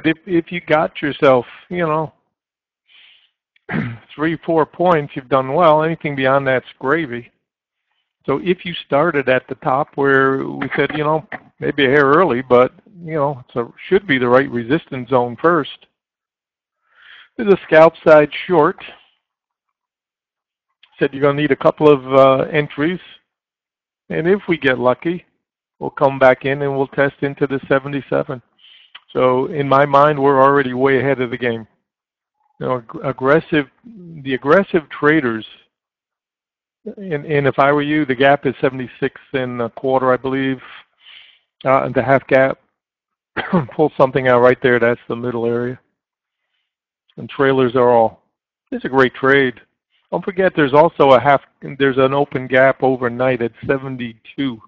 if you got yourself, 3-4 points, you've done well. Anything beyond that's gravy. So if you started at the top where we said, maybe a hair early, but, should be the right resistance zone first. There's a scalp side short. Said you're going to need a couple of entries. And if we get lucky, we'll come back in and we'll test into the 77. So in my mind, we're already way ahead of the game. The aggressive traders, and if I were you, the gap is 76.25, I believe, and the half gap. Pull something out right there. That's the middle area. And trailers are all. It's a great trade. Don't forget, there's also there's an open gap overnight at 72.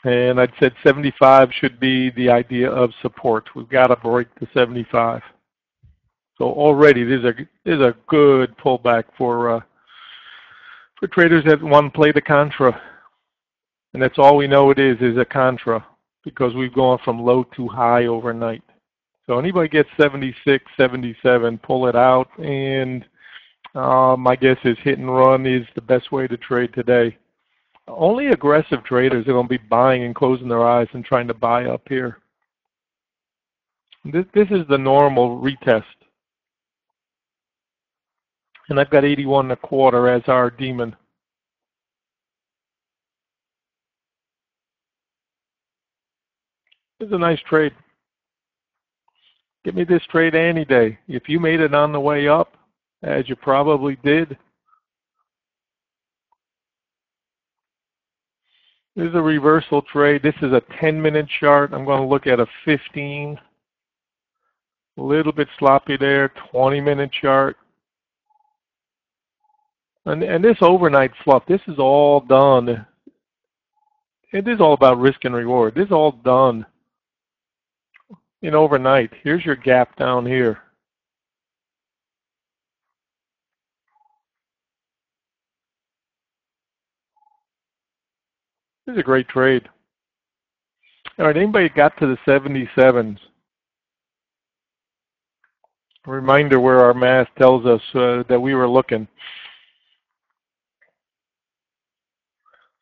And I'd said 75 should be the idea of support. We've got to break the 75. So already there's a good pullback for traders that want to play the contra. And that's all we know it is a contra, because we've gone from low to high overnight. So anybody gets 76, 77, pull it out, and my guess is hit and run is the best way to trade today. Only aggressive traders are going to be buying and closing their eyes and trying to buy up here. This is the normal retest. And I've got 81.25 as our demon. This is a nice trade. Give me this trade any day. If you made it on the way up, as you probably did, this is a reversal trade. This is a 10-minute chart. I'm going to look at a 15. A little bit sloppy there. 20-minute chart. And this overnight fluff, this is all done. It is all about risk and reward. This is all done in overnight. Here's your gap down here. This is a great trade. All right, anybody got to the 77s? A reminder where our math tells us that we were looking.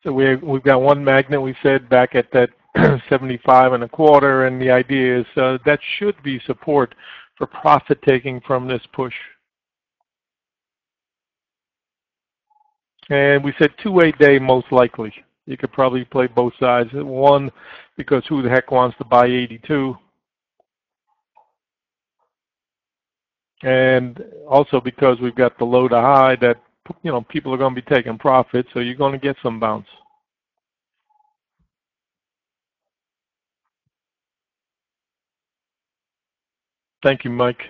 So we've got one magnet, we said, back at that 75.25, and the idea is that should be support for profit taking from this push. And we said two-way day most likely. You could probably play both sides. One, because who the heck wants to buy 82? And also because we've got the low to high that, people are going to be taking profit, so you're going to get some bounce. Thank you, Mike.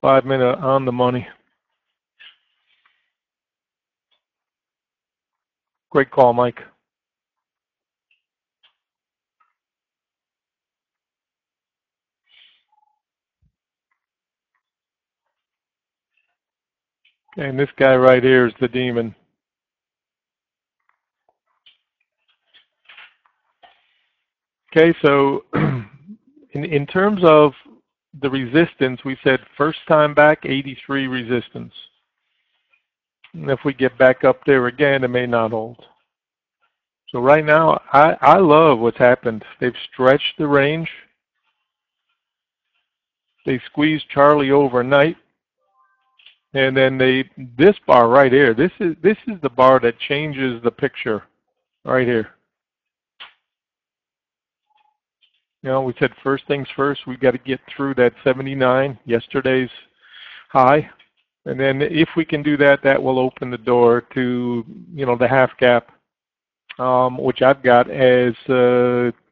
5 minute on the money. Great call, Mike. Okay, and this guy right here is the demon. Okay, so in terms of the resistance, we said first time back, 83 resistance. And if we get back up there again, it may not hold. So right now, I love what's happened. They've stretched the range. They squeezed Charlie overnight. And then this bar right here, this is the bar that changes the picture right here. We said first things first, we got to get through that 79, yesterday's high. And then if we can do that, that will open the door to, the half gap, which I've got as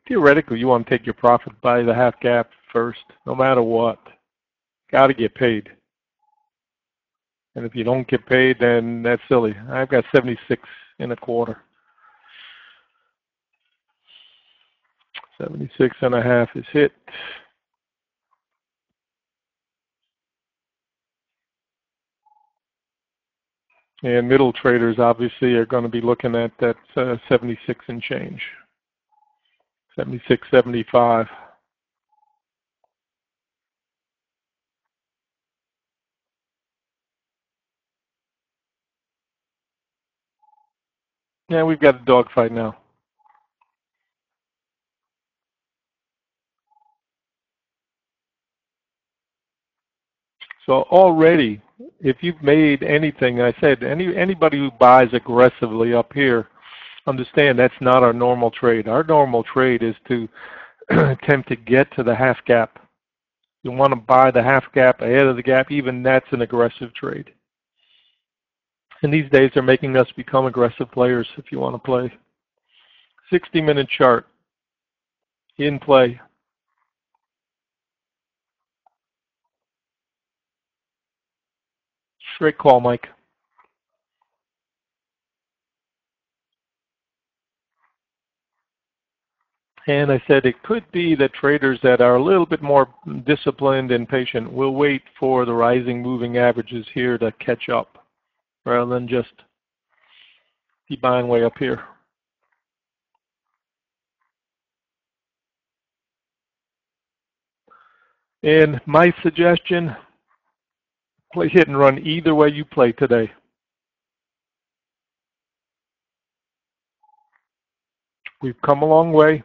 theoretically you want to take your profit by the half gap first, no matter what. Got to get paid. And if you don't get paid, then that's silly. I've got 76.25. 76.5 is hit. And middle traders obviously are going to be looking at that 76 and change. 76.75. Yeah, we've got a dogfight now. So already, if you've made anything, I said, anybody who buys aggressively up here, understand that's not our normal trade. Our normal trade is to attempt to get to the half gap. You want to buy the half gap ahead of the gap, even that's an aggressive trade. And these days they're making us become aggressive players if you want to play. 60-minute chart in play. Straight call, Mike. And I said it could be that traders that are a little bit more disciplined and patient will wait for the rising moving averages here to catch up rather than just keep buying way up here. And my suggestion, play hit and run either way you play today. We've come a long way.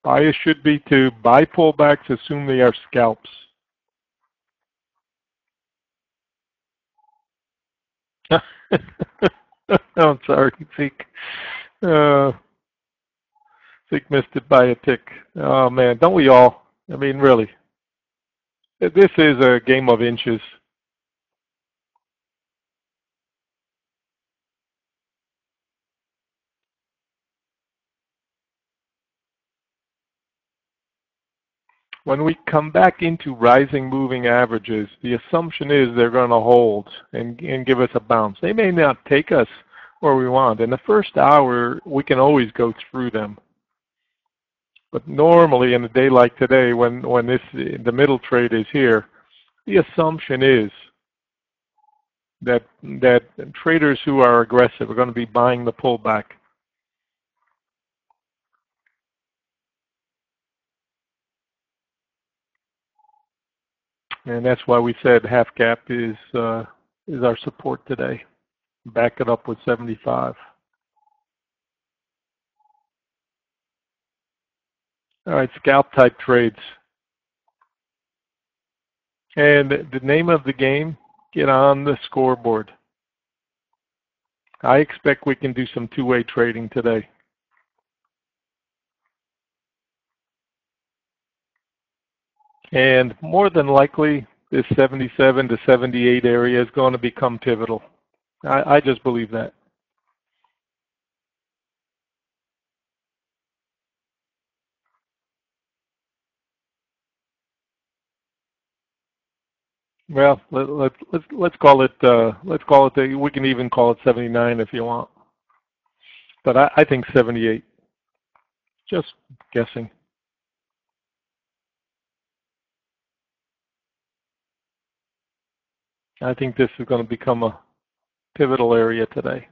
Bias should be to buy pullbacks, assume they are scalps. I'm sorry, Zeke. Zeke missed it by a tick. Oh man, don't we all? I mean, really. This is a game of inches. When we come back into rising moving averages, the assumption is they're going to hold and give us a bounce. They may not take us where we want. In the first hour, we can always go through them. But normally in a day like today, when the middle trade is here, the assumption is that traders who are aggressive are going to be buying the pullback. And that's why we said half gap is our support today. Back it up with 75. All right, scalp type trades. And the name of the game, get on the scoreboard. I expect we can do some two-way trading today. And more than likely, this 77 to 78 area is going to become pivotal. I just believe that. Well, let's call it we can even call it 79 if you want. But I think 78. Just guessing. I think this is going to become a pivotal area today.